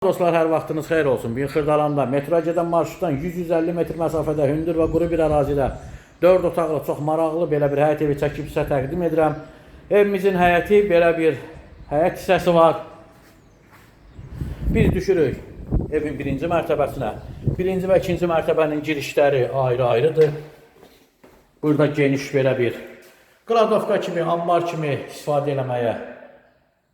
Dostlar, hər vaxtınız xeyir olsun. Bir Xırdalanda metroya gedən marşrutdan 100-150 metr məsafədə hündür və quru bir ərazidə 4 otaqlı çox maraqlı belə bir həyət evi çəkib sizə təqdim edirəm. Evimizin həyəti belə bir həyət hissəsi var. Biz düşürük evin birinci mərtəbəsinə. Birinci və ikinci mərtəbənin girişləri ayrı-ayrıdır. Burada geniş belə bir qladovka kimi, ambar kimi istifadə eləməyə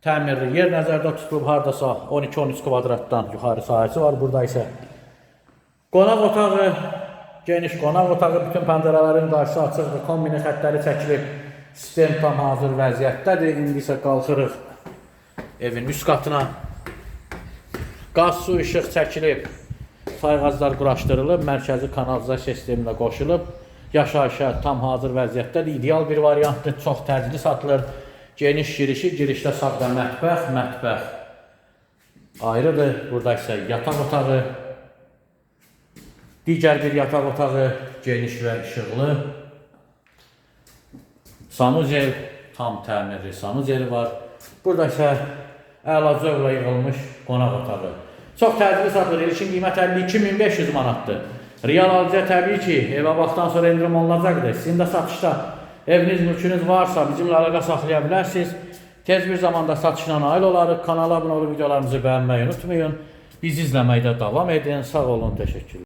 təmirli yer nəzərdə tutulub, hardasa 12-13 kvadratdan yuxarı sahəsi var. Burada isə qonaq otağı, geniş qonaq otağı, bütün pəncərələrin qarşısı açıqdır, kombini xətləri çəkilib, sistem tam hazır vəziyyətdədir. İndi isə qalxırıq evin üst qatına. Qaz, su, işıq çəkilib, sayğaclar quraşdırılıb, mərkəzi kanalizasiya sisteminə qoşulub, yaşayışa tam hazır vəziyyətdədir. İdeal bir variantdır, çox təcili satılır. Geniş girişi, girişdə sağda mətbəx, mətbəx ayrıdır. Burada isə yataq otağı, digər bir yataq otağı, geniş və işıqlı. Sanuzel, tam təmirli sanuzeli var. Burada isə əla zövqlə yığılmış qonaq otağı. Çox təcili satılır, ilkin qiymət 52.500 manatdır. Real alıcıya təbii ki, evə baxdan sonra indirim olunacaqdır. Sizin də satışda eviniz, mülkünüz varsa bizimlə əlaqə saxlaya bilərsiniz. Tez bir zamanda satışla nail olarıq. Kanala abunə olub videolarımızı bəyənməyi unutmayın. Bizi izləməkdə davam edin. Sağ olun, təşəkkürlər.